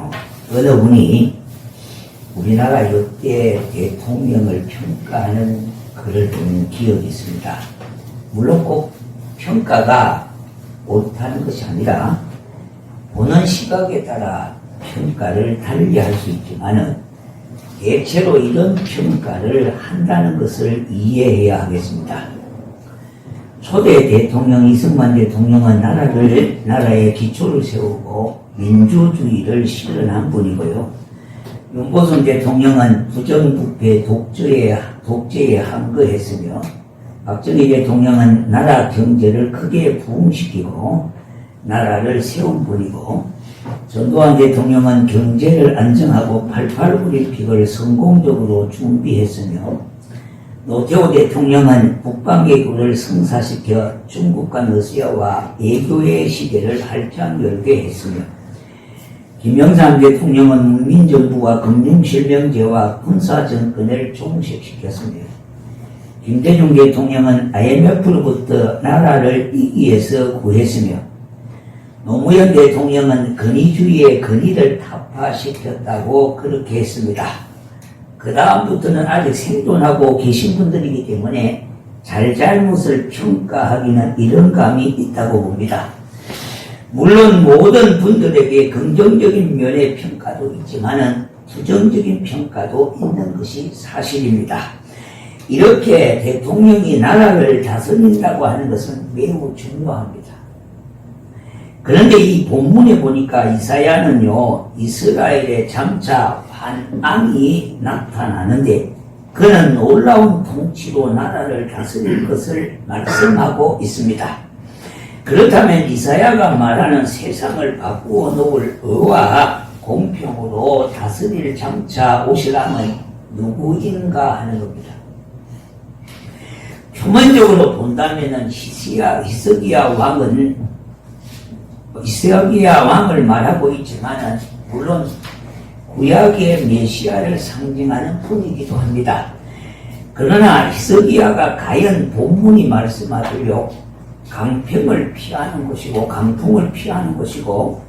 보면요, 어느 분이 우리나라 역대 대통령을 평가하는 글을 본 기억이 있습니다. 물론 꼭 평가가 옳다는 것이 아니라 보는 시각에 따라 평가를 달리할 수 있지만은 대체로 이런 평가를 한다는 것을 이해해야 하겠습니다. 초대 대통령 이승만 대통령은 나라의 기초를 세우고 민주주의를 실현한 분이고요. 윤보선 대통령은 부정부패 독재에 항거했으며, 박정희 대통령은 나라 경제를 크게 부흥시키고 나라를 세운 분이고, 전두환 대통령은 경제를 안정하고 88 올림픽을 성공적으로 준비했으며, 노태우 대통령은 북방개구를 성사시켜 중국과 러시아와 외교의 시대를 활짝 열게 했으며, 김영삼 대통령은 문민정부와 금융실명제와 군사정권을 종식시켰으며, 김대중 대통령은 IMF로부터 나라를 위기에서 구했으며, 노무현 대통령은 권위주의의 권위를 타파시켰다고 그렇게 했습니다. 그 다음부터는 아직 생존하고 계신 분들이기 때문에 잘잘못을 평가하기는 이런 감이 있다고 봅니다. 물론 모든 분들에게 긍정적인 면의 평가도 있지만은 부정적인 평가도 있는 것이 사실입니다. 이렇게 대통령이 나라를 다스린다고 하는 것은 매우 중요합니다. 그런데 이 본문에 보니까 이사야는요, 이스라엘의 장차 환왕이 나타나는데 그는 놀라운 통치로 나라를 다스릴 것을 말씀하고 있습니다. 그렇다면 이사야가 말하는 세상을 바꾸어 놓을 의와 공평으로 다스릴 장차 오실 왕은 누구인가 하는 겁니다. 표면적으로 본다면은 히스기야 왕을 말하고 있지만은 물론 구약의 메시아를 상징하는 분이기도 합니다. 그러나 히스기야가 과연 본문이 말씀하도록 강평을 피하는 것이고 강풍을 피하는 것이고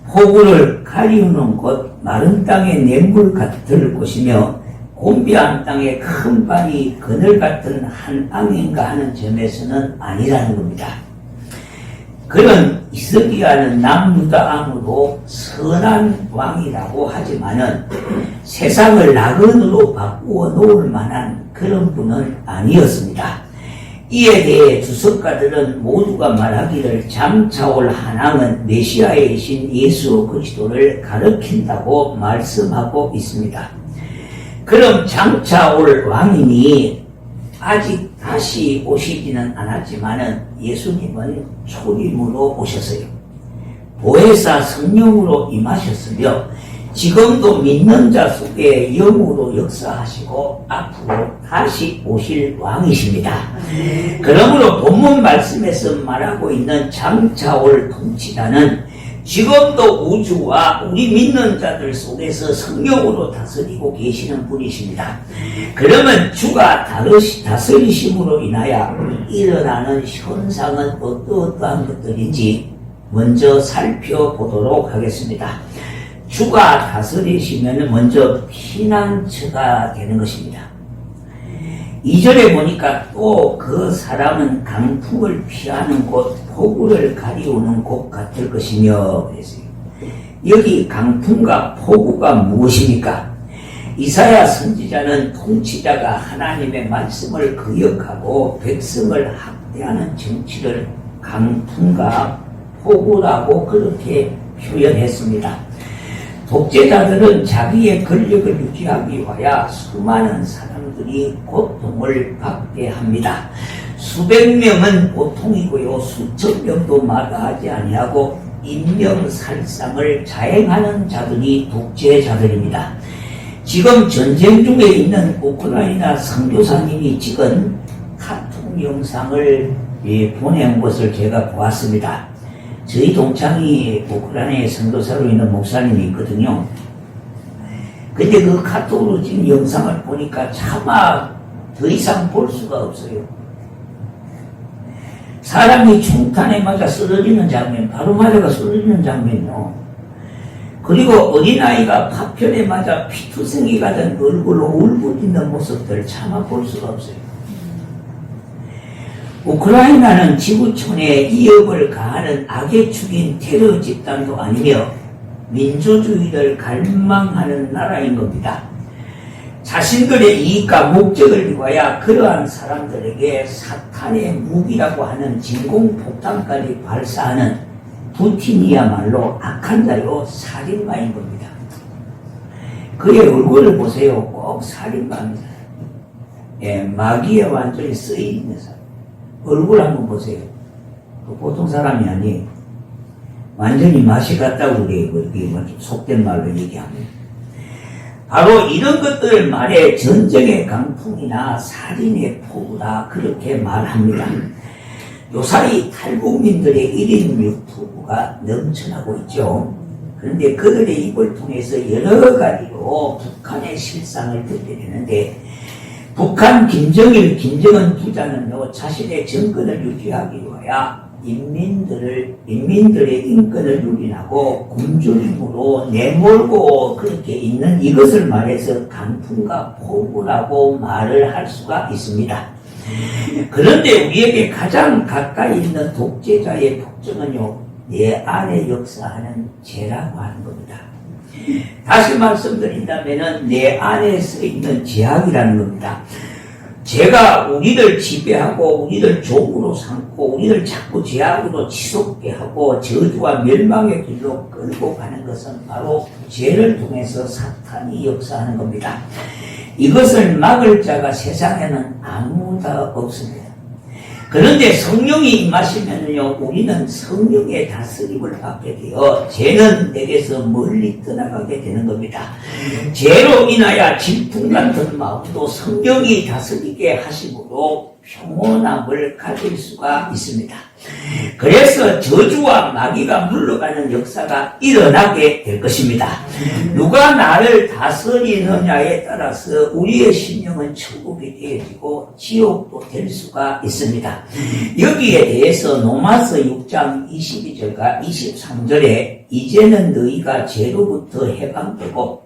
폭우를 가리우는 곳, 마른 땅의 냇물 같을 것이며 곤비한 땅의 큰 발이 그늘 같은 한 왕인가 하는 점에서는 아니라는 겁니다. 그런 히스기야는 남유다 왕으로 선한 왕이라고 하지만은 세상을 낙원으로 바꾸어 놓을 만한 그런 분은 아니었습니다. 이에 대해 주석가들은 모두가 말하기를 장차올 한왕은 메시아의 신 예수 그리스도를 가리킨다고 말씀하고 있습니다. 그럼 장차올 왕이니 아직 다시 오시지는 않았지만은 예수님은 초림으로 오셨어요. 보혜사 성령으로 임하셨으며 지금도 믿는 자 속에 영으로 역사하시고 앞으로 다시 오실 왕이십니다. 그러므로 본문 말씀에서 말하고 있는 장차올 통치자는 지금도 우주와 우리 믿는 자들 속에서 성령으로 다스리고 계시는 분이십니다. 그러면 주가 다스리심으로 인하여 일어나는 현상은 어떠한 것들인지 먼저 살펴보도록 하겠습니다. 주가 다스리시면 먼저 피난처가 되는 것입니다. 2절에 보니까 또 그 사람은 강풍을 피하는 곳, 폭우를 가리우는 곳 같을 것이며 그랬어요. 여기 강풍과 폭우가 무엇입니까? 이사야 선지자는 통치자가 하나님의 말씀을 거역하고 백성을 학대하는 정치를 강풍과 폭우라고 그렇게 표현했습니다. 독재자들은 자기의 권력을 유지하기 위하여 수많은 사람들이 고통을 받게 합니다. 수백 명은 고통이고요, 수천 명도 마다하지 아니하고 인명살상을 자행하는 자들이 독재자들입니다. 지금 전쟁 중에 있는 우크라이나 선교사님이 찍은 카툰 영상을 보내온 것을 제가 보았습니다. 저희 동창이 우크라이나에 선교사로 있는 목사님이 있거든요. 근데 그 카톡으로 찍은 영상을 보니까 차마 더 이상 볼 수가 없어요. 사람이 총탄에 맞아 쓰러지는 장면, 바로 맞아가 쓰러지는 장면이요. 그리고 어린아이가 파편에 맞아 피투성이가 된 얼굴로 울부짖는 모습들 차마 볼 수가 없어요. 우크라이나는 지구촌에 위협을 가하는 악의 축인 테러 집단도 아니며 민주주의를 갈망하는 나라인 겁니다. 자신들의 이익과 목적을 위하여 그러한 사람들에게 사탄의 무기라고 하는 진공폭탄까지 발사하는 푸틴이야말로 악한 자요 살인마인 겁니다. 그의 얼굴을 보세요. 꼭 살인마입니다. 예, 마귀에 완전히 쓰여있는 사람. 얼굴 한번 보세요. 보통 사람이 아니에요. 완전히 맛이 같다고 그래요. 그렇게 속된 말로 얘기하면. 바로 이런 것들을 말해 전쟁의 강풍이나 살인의 폭우라 그렇게 말합니다. 요사이 탈북민들의 1인 유튜브가 넘쳐나고 있죠. 그런데 그들의 입을 통해서 여러 가지로 북한의 실상을 드러내는데 북한 김정은 부자는요, 자신의 정권을 유지하기 위하여 인민들의 인권을 유린하고 굶주림으로 내몰고 그렇게 있는 이것을 말해서 강풍과 폭우라고 말을 할 수가 있습니다. 그런데 우리에게 가장 가까이 있는 독재자의 특징은요, 내 안에 역사하는 죄라고 하는 겁니다. 다시 말씀드린다면 내 안에 서 있는 죄악이라는 겁니다. 죄가 우리를 지배하고 우리를 종으로 삼고 우리를 자꾸 죄악으로 치솟게 하고 저주와 멸망의 길로 끌고 가는 것은 바로 죄를 통해서 사탄이 역사하는 겁니다. 이것을 막을 자가 세상에는 아무도 없습니다. 그런데 성령이 임하시면요, 우리는 성령의 다스림을 받게 되어 죄는 내게서 멀리 떠나가게 되는 겁니다. 죄로 인하여 질풍 같은 마음도 성령이 다스리게 하심으로 평온함을 가질 수가 있습니다. 그래서 저주와 마귀가 물러가는 역사가 일어나게 될 것입니다. 누가 나를 다스리느냐에 따라서 우리의 심령은 천국이 되어지고 지옥도 될 수가 있습니다. 여기에 대해서 로마서 6장 22절과 23절에 이제는 너희가 죄로부터 해방되고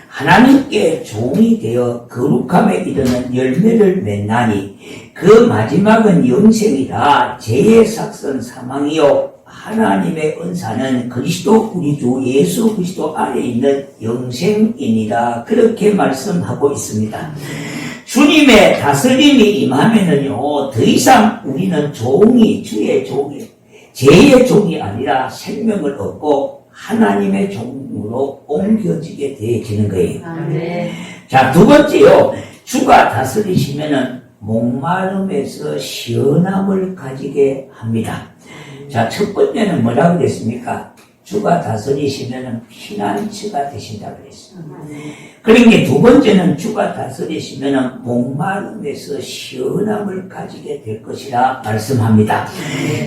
하나님께 종이 되어 거룩함에 이르는 열매를 맺나니 그 마지막은 영생이라. 죄의 삭선 사망이요 하나님의 은사는 그리스도 우리 주 예수 그리스도 안에 있는 영생이니라. 그렇게 말씀하고 있습니다. 주님의 다스림이 임하면은요, 더 이상 우리는 주의 종이, 죄의 종이 아니라 생명을 얻고 하나님의 종으로 옮겨지게 되어지는 거예요. 아멘. 자, 두 번째요. 주가 다스리시면은 목마름에서 시원함을 가지게 합니다. 자, 첫 번째는 뭐라고 그랬습니까? 주가 다스리시면은 피난처가 되신다고 그랬어요. 그러니까 두 번째는 주가 다스리시면은 목마름에서 시원함을 가지게 될 것이라 말씀합니다.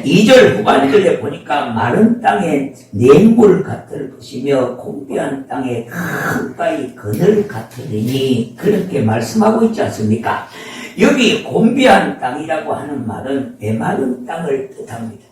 2절 후반절에 보니까 마른 땅에 냉물 같을 것이며 공비한 땅에 큰 바위 그늘 같으리니 그렇게 말씀하고 있지 않습니까? 여기 곤비한 땅이라고 하는 말은 메마른 땅을 뜻합니다.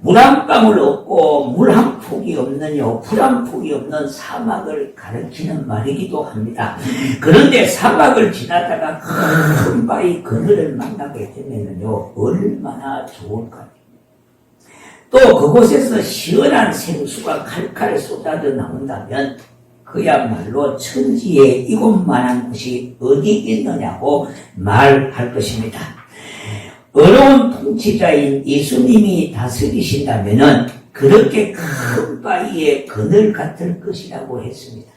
물 한 방울 없고 물 한 폭이 없는 풀 한 폭이 없는 사막을 가리키는 말이기도 합니다. 그런데 사막을 지나다가 큰 바위 그늘을 만나게 되면요, 얼마나 좋을까요? 또 그곳에서 시원한 생수가 칼칼 쏟아져 나온다면 그야말로 천지에 이곳만한 곳이 어디 있느냐고 말할 것입니다. 어려운 통치자인 예수님이 다스리신다면은 그렇게 큰 바위에 그늘 같을 것이라고 했습니다.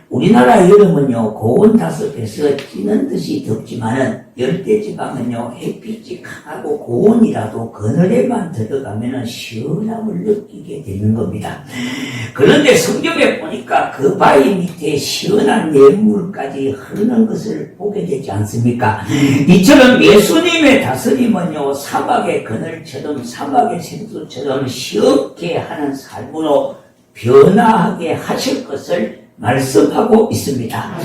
우리나라 여름은요, 고온 다습해서 찌는 듯이 덥지만은 열대지방은요, 햇빛이 강하고 고온이라도 그늘에만 들어가면은 시원함을 느끼게 되는 겁니다. 그런데 성경에 보니까 그 바위 밑에 시원한 냇물까지 흐르는 것을 보게 되지 않습니까? 이처럼 예수님의 다스림은요, 사막의 그늘처럼 사막의 생수처럼 시원케 하는 삶으로 변화하게 하실 것을 말씀하고 있습니다.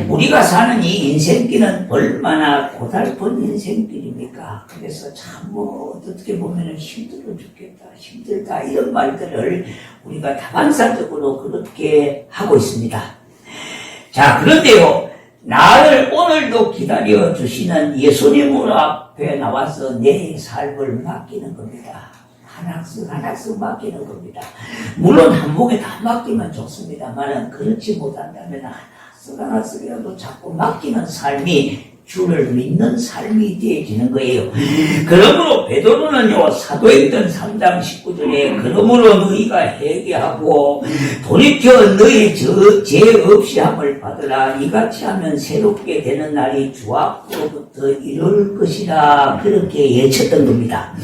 우리가 사는 이 인생길은 얼마나 고달픈 인생길입니까? 그래서 참 어떻게 보면 힘들어 죽겠다, 힘들다 이런 말들을 우리가 다반사적으로 그렇게 하고 있습니다. 자, 그런데요, 나를 오늘도 기다려 주시는 예수님을 앞에 나와서 내 삶을 맡기는 겁니다. 하나씩 맡기는 겁니다. 물론 한 목에 다 맡기면 좋습니다만 그렇지 못한다면 하나씩이라도 자꾸 맡기는 삶이 주를 믿는 삶이 되어지는 거예요. 그러므로 베드로는요, 사도행전 3장 19절에 그러므로 너희가 회개하고 돌이켜 너희 죄 없이 함을 받으라. 이같이 하면 새롭게 되는 날이 주 앞으로부터 이룰 것이라 그렇게 예쳤던 겁니다.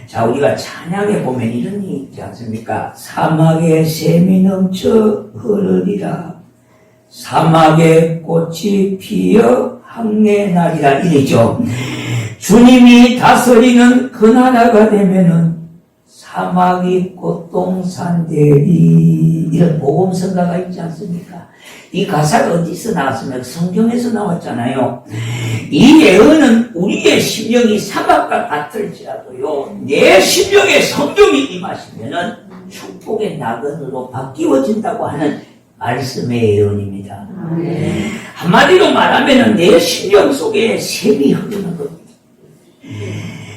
자, 우리가 찬양에 보면 이런 게 있지 않습니까? 사막에 샘이 넘쳐 흐르리라. 사막에 꽃이 피어 항해날이라 이랬죠. 주님이 다스리는 그 나라가 되면은 사막이 꽃동산 되리. 이런 복음성가가 있지 않습니까? 이 가사가 어디서 나왔습니까? 성경에서 나왔잖아요. 이 예언은 우리의 심령이 사막과 같을지라도요, 내 심령에 성령이 임하시면은 축복의 나그네로 바뀌어진다고 하는 말씀의 예언입니다. 한마디로 말하면 내 심령 속에 샘이 흐르는 겁니다.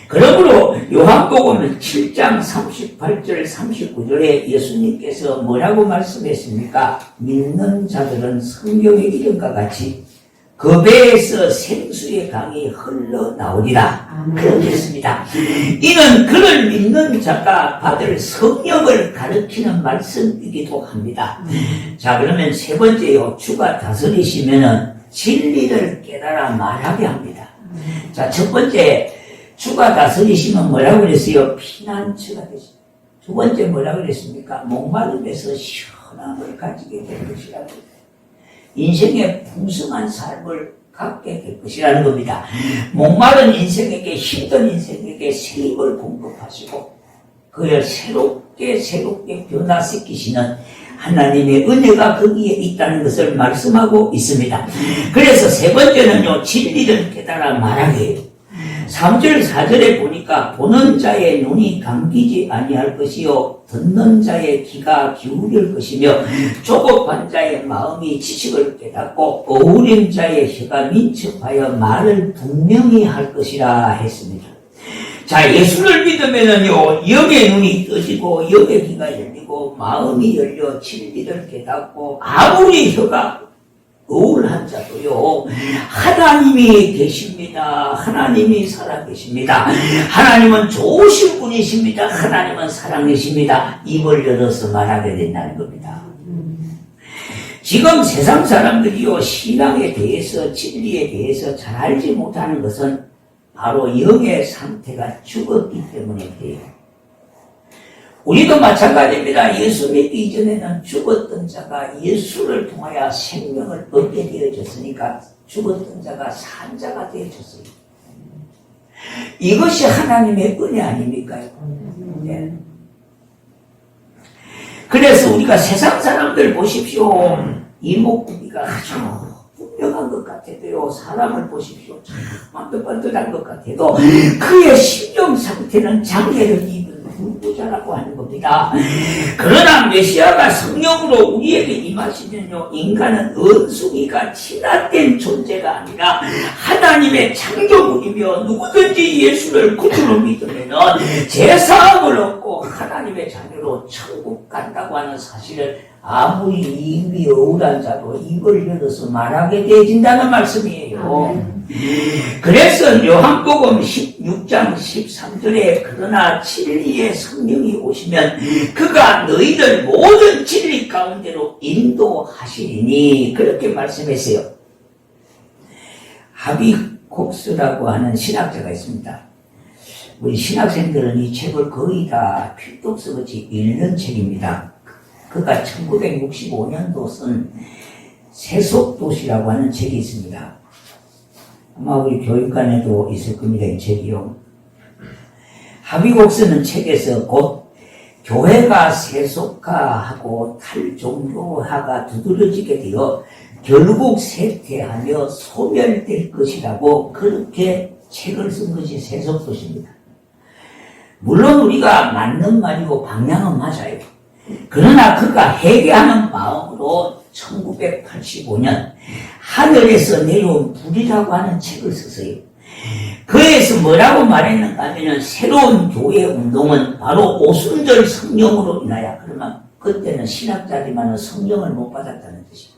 그러므로 요한복음 7장 38절 39절에 예수님께서 뭐라고 말씀했습니까? 믿는 자들은 성경의 이름과 같이 그 배에서 생수의 강이 흘러나오리라. 그렇게 했습니다. 이는 그를 믿는 자가 받을 성령을 가르치는 말씀이기도 합니다. 자, 그러면 세 번째요. 주가 다스리시면은 진리를 깨달아 말하게 합니다. 자, 첫 번째, 주가 다스리시면 뭐라고 그랬어요? 피난처가 되십니다. 두 번째 뭐라고 그랬습니까? 목마름에서 시원함을 가지게 될 것이라고. 인생의 풍성한 삶을 갖게 될 것이라는 겁니다. 목마른 인생에게, 힘든 인생에게 새 힘을 공급하시고 그를 새롭게 변화시키시는 하나님의 은혜가 거기에 있다는 것을 말씀하고 있습니다. 그래서 세 번째는요, 진리를 깨달아 말하게 해요. 3절 4절에 보니까 보는 자의 눈이 감기지 아니할 것이요 듣는 자의 귀가 기울일 것이며 조급한 자의 마음이 지식을 깨닫고 어울린 자의 혀가 민첩하여 말을 분명히 할 것이라 했습니다. 자, 예수를 믿으면은요, 영의 눈이 떠지고 영의 귀가 열리고 마음이 열려 진리를 깨닫고 아무리 혀가 우울한 자도요, 하나님이 계십니다. 하나님이 살아계십니다. 하나님은 좋으신 분이십니다. 하나님은 사랑이십니다. 입을 열어서 말하게 된다는 겁니다. 지금 세상 사람들이요, 신앙에 대해서, 진리에 대해서 잘 알지 못하는 것은 바로 영의 상태가 죽었기 때문에 그래요. 우리도 마찬가지입니다. 예수 믿기 이전에는 죽었던 자가 예수를 통하여 생명을 얻게 되어졌으니까 죽었던 자가 산 자가 되어졌어요. 이것이 하나님의 은혜 아닙니까? 네. 그래서 우리가 세상 사람들 보십시오. 이목구비가 아주 분명한 것 같아도요, 사람을 보십시오. 참 반듯반듯한 것 같아도 그의 심령 상태는 장애를 입은 불구자라고 하는 겁니다. 그러나 메시아가 성령으로 우리에게 임하시면요, 인간은 원숭이가 진화된 존재가 아니라 하나님의 창조물이며 누구든지 예수를 구주로 믿으면 죄사함을 얻고 하나님의 자녀로 천국 간다고 하는 사실을 아무리 입이 어울한 자도 입을 열어서 말하게 되어진다는 말씀이에요. 그래서 요한복음 16장 13절에 그러나 진리의 성령이 오시면 그가 너희를 모든 진리 가운데로 인도하시리니 그렇게 말씀했어요. 하비콕스라고 하는 신학자가 있습니다. 우리 신학생들은 이 책을 거의 다 필독서같이 읽는 책입니다. 그가 1965년도 쓴 세속도시라고 하는 책이 있습니다. 아마 우리 교육관에도 있을 겁니다, 이 책이요. 하비콕스는 책에서 곧 교회가 세속화하고 탈종교화가 두드러지게 되어 결국 쇠퇴하며 소멸될 것이라고 그렇게 책을 쓴 것이 세속도시입니다. 물론 우리가 맞는 말이고 방향은 맞아요. 그러나 그가 회개하는 마음으로 1985년 하늘에서 내려온 불이라고 하는 책을 썼어요. 그에서 뭐라고 말했는가 하면 새로운 교회 운동은 바로 오순절 성령으로 인하여, 그러면 그때는 신학자지만 성령을 못 받았다는 뜻입니다.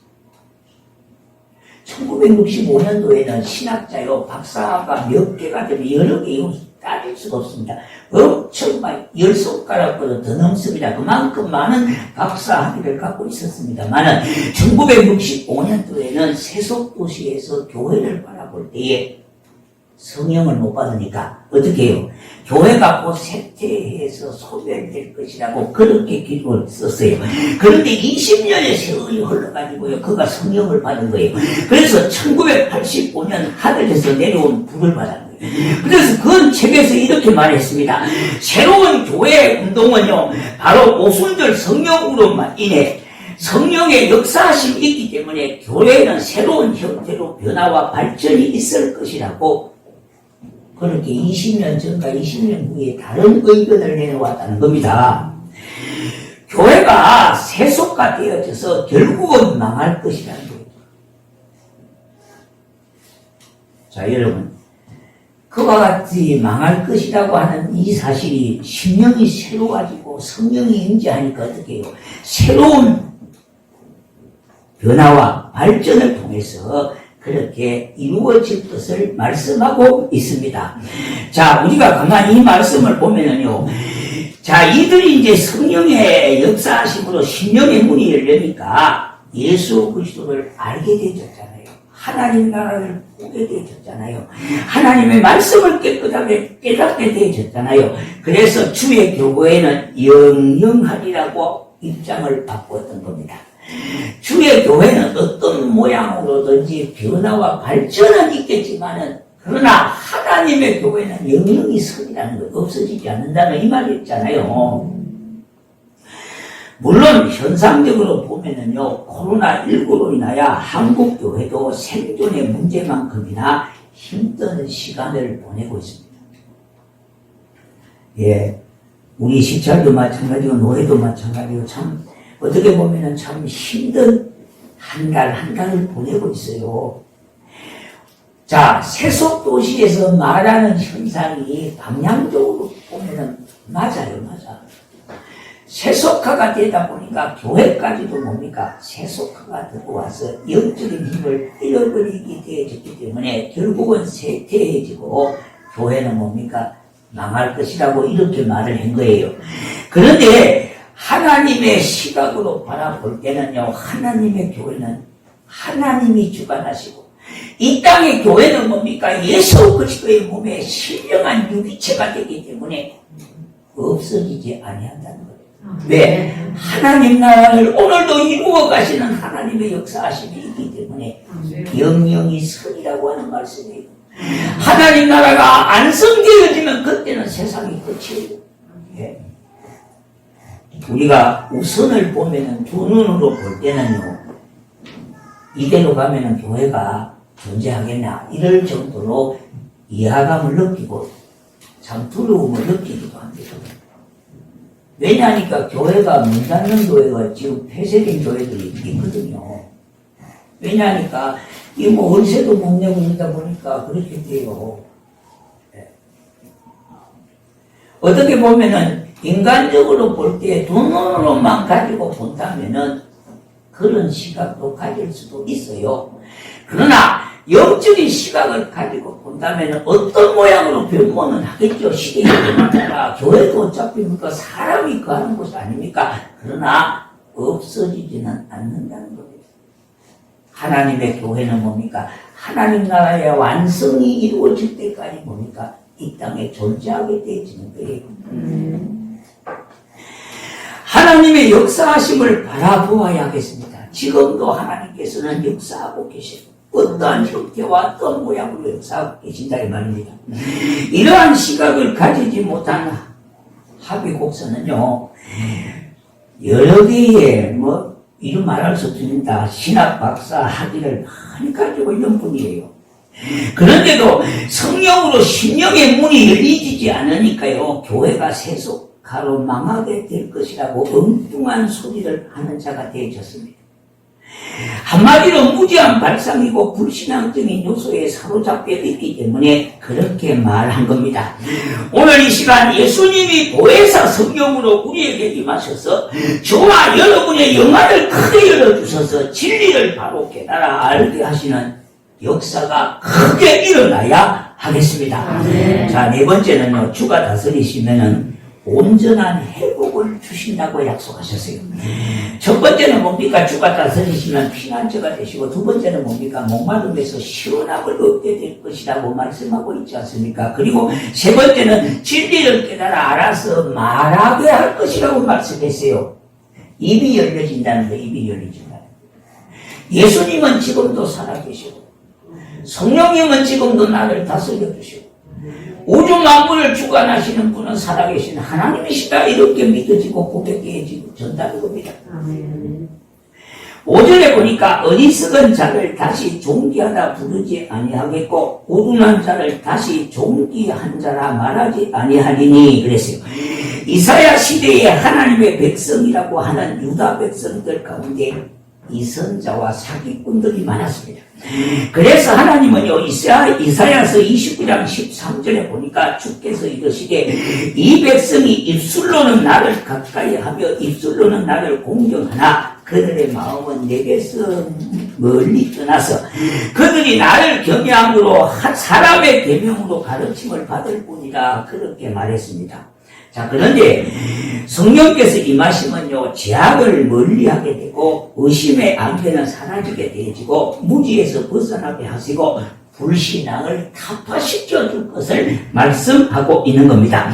1965년도에는 신학자요 박사가 몇 개가 되면 여러 개 따질 수가 없습니다. 엄청 막 10손가락보다 더 넘습니다. 그만큼 많은 박사 학위를 갖고 있었습니다만 1965년도에는 세속도시에서 교회를 바라볼 때에 성령을 못 받으니까 어떻게 해요? 교회가 곧 쇠퇴해서 소멸될 것이라고 그렇게 기록을 썼어요. 그런데 20년의 세월이 흘러가지고요, 그가 성령을 받은 거예요. 그래서 1985년 하늘에서 내려온 불을 받은 거예요. 그래서 그 책에서 이렇게 말했습니다. 새로운 교회 운동은요, 바로 오순절 성령으로만 인해 성령의 역사하심이 있기 때문에 교회는 새로운 형태로 변화와 발전이 있을 것이라고 그렇게 20년 전과 20년 후에 다른 의견을 내놓았다는 겁니다. 교회가 세속화되어져서 결국은 망할 것이라는 거예요. 자, 여러분, 그와 같이 망할 것이라고 하는 이 사실이 심령이 새로워지고 성령이 임재하니까 어떻게 해요? 새로운 변화와 발전을 통해서 그렇게 이루어질 것을 말씀하고 있습니다. 자, 우리가 가만히 이 말씀을 보면은요, 자, 이들이 이제 성령의 역사하심으로 심령의 문이 열리니까 예수 그리스도를 알게 되었잖아요. 하나님 나라를 보게 되었잖아요. 하나님의 말씀을 깨끗하게 깨닫게 되었잖아요. 그래서 주의 교회는 영영하리라고 입장을 바꾸었던 겁니다. 주의 교회는 어떤 모양으로든지 변화와 발전은 있겠지만은, 그러나 하나님의 교회는 영영이 서리라는 것, 없어지지 않는다는 이 말이 있잖아요. 물론 현상적으로 보면은요, 코로나19로 인하여 한국 교회도 생존의 문제만큼이나 힘든 시간을 보내고 있습니다. 예, 우리 시찰도 마찬가지고 노예도 마찬가지고 참 어떻게 보면은 참 힘든 한 달을 보내고 있어요. 자, 세속도시에서 말하는 현상이 방향적으로 보면은 맞아요. 세속화가 되다 보니까 교회까지도 뭡니까? 세속화가 들어와서 영적인 힘을 잃어버리게 되어졌기 때문에 결국은 쇠퇴해지고 교회는 뭡니까? 망할 것이라고 이렇게 말을 한 거예요. 그런데 하나님의 시각으로 바라볼 때는요, 하나님의 교회는 하나님이 주관하시고, 이 땅의 교회는 뭡니까? 예수 그리스도의 몸에 신령한 유기체가 되기 때문에 없어지지 아니한다는 거예요. 왜? 하나님 나라를 오늘도 이루어 가시는 하나님의 역사하심이 있기 때문에 영영이 선이라고 하는 말씀이에요. 하나님 나라가 안성되어지면 그때는 세상이 끝이에요. 예. 우리가 우선을 보면은 두 눈으로 볼 때는요, 이대로 가면은 교회가 존재하겠나 이럴 정도로 이하감을 느끼고 참 두려움을 느끼기도 합니다. 왜냐하니까 교회가 문 닫는 교회가 지금 폐쇄된 교회들이 있거든요. 왜냐하니까 이 뭐 월세도 못 내고 있다 보니까 그렇게 돼요. 네. 어떻게 보면은 인간적으로 볼 때 돈으로만 가지고 본다면은 그런 시각도 가질 수도 있어요. 그러나 영적인 시각을 가지고 본다면 어떤 모양으로 변모는 하겠죠. 시대에 따라 교회도 어차피 그 사람이 거하는 곳이 아닙니까? 그러나 없어지지는 않는다는 겁니다. 하나님의 교회는 뭡니까? 하나님 나라의 완성이 이루어질 때까지 뭡니까? 이 땅에 존재하게 되어지는 거예요. 하나님의 역사하심을 바라보아야 하겠습니다. 지금도 하나님께서는 역사하고 계시고 어떠한 형태와 어떤 모양으로 역사하고 계신다 이 말입니다. 이러한 시각을 가지지 못한 합의 곡선은요, 여러 개의 이름 말할 수 없습니다. 신학 박사 학위를 많이 가지고 있는 분이에요. 그런데도 성령으로 심령의 문이 열리지 않으니까요, 교회가 세속화로 망하게 될 것이라고 엉뚱한 소리를 하는 자가 되어졌습니다. 한마디로 무지한 발상이고 불신앙적인 요소에 사로잡혀 있기 때문에 그렇게 말한 겁니다. 오늘 이 시간 예수님이 보혜사 성령으로 우리에게 임하셔서 저와 여러분의 영안을 크게 열어주셔서 진리를 바로 깨달아 알게 하시는 역사가 크게 일어나야 하겠습니다. 자, 네 번째는요, 주가 다스리시면은 온전한 회복을 주신다고 약속하셨어요. 첫 번째는 뭡니까? 주가 다스리시면 피난처가 되시고, 두 번째는 뭡니까? 목마름에서 시원함을 얻게 될 것이라고 말씀하고 있지 않습니까? 그리고 세 번째는 진리를 깨달아 알아서 말하게 할 것이라고 말씀했어요. 입이 열려진다는 거, 입이 열려진다는 거. 예수님은 지금도 살아계시고, 성령님은 지금도 나를 다스려 주시고, 우주 만물을 주관하시는 분은 살아계신 하나님이시다, 이렇게 믿어지고 고백해지고 전달이 겁니다. 5절에 보니까 어리석은 자를 다시 존귀하다 부르지 아니하겠고 우둔한 자를 다시 존귀한 자라 말하지 아니하리니 그랬어요. 이사야 시대에 하나님의 백성이라고 하는 유다 백성들 가운데 이선자와 사기꾼들이 많았습니다. 그래서 하나님은요, 이사야서 29장 13절에 보니까 주께서 이르시되 이 백성이 입술로는 나를 가까이 하며 입술로는 나를 공경하나 그들의 마음은 내게서 멀리 떠나서 그들이 나를 경외함으로 사람의 계명으로 가르침을 받을 뿐이라 그렇게 말했습니다. 자, 그런데 성령께서 임하시면요, 죄악을 멀리하게 되고 의심의 안개는 사라지게 되어지고 무지에서 벗어나게 하시고 불신앙을 타파시켜 줄 것을 말씀하고 있는 겁니다.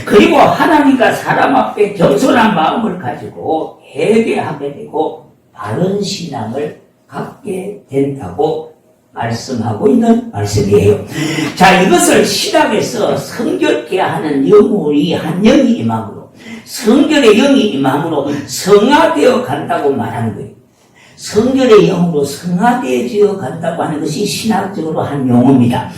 그리고 하나님과 사람 앞에 겸손한 마음을 가지고 회개하게 되고 바른 신앙을 갖게 된다고 말씀하고 있는 말씀이에요. 자, 이것을 신학에서 성결케 하는 영혼이 한 영이 임함으로, 성결의 영이 임함으로 성화되어 간다고 말하는 거예요. 성결의 영으로 성화되어 간다고 하는 것이 신학적으로 한 용어입니다.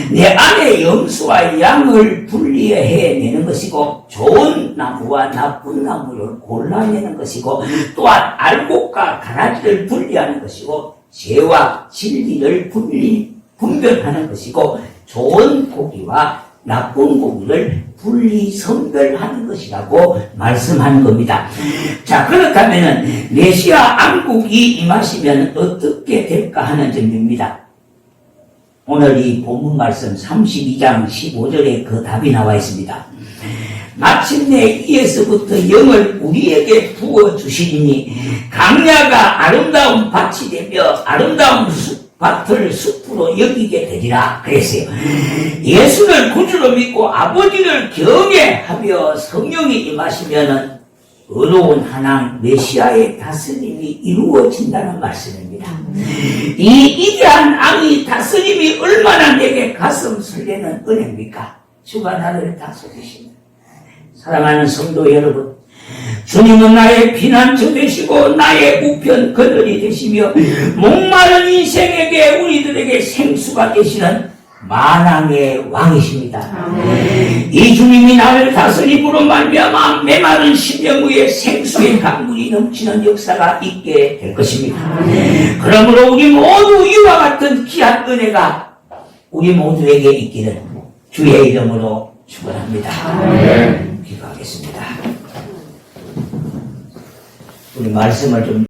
내 안에 염소와 양을 분리해내는 것이고 좋은 나무와 나쁜 나무를 골라내는 것이고 또한 알곡과 가라지를 분리하는 것이고 죄와 진리를 분별하는 것이고 좋은 고기와 나쁜 고기를 분리선별하는 것이라고 말씀하는 겁니다. 자, 그렇다면 메시아 왕국이 임하시면 어떻게 될까 하는 점입니다. 오늘 이 본문 말씀 32장 15절에 그 답이 나와 있습니다. 마침내 이에서부터 영을 우리에게 부어주시니 강야가 아름다운 밭이 되며 아름다운 밭을 숲으로 여기게 되리라 그랬어요. 예수를 구주로 믿고 아버지를 경외하며 성령이 임하시면 의로운 하나님 메시아의 다스림이 이루어진다는 말씀입니다. 이 위대한 왕의 다스림이 얼마나 내게 가슴 설레는 은혜입니까? 주가 나를 다스리십니다. 사랑하는 성도 여러분, 주님은 나의 피난처 되시고 나의 우편 그늘이 되시며 목마른 인생에게 우리들에게 생수가 되시는 만왕의 왕이십니다. 아멘. 이 주님이 나를 다스림으로 말미암아 메마른 심령 위에 생수의 강물이 넘치는 역사가 있게 될 것입니다. 아멘. 그러므로 우리 모두 이와 같은 귀한 은혜가 우리 모두에게 있기를 주의 이름으로 축원합니다. 기도하겠습니다. 우리 말씀을 좀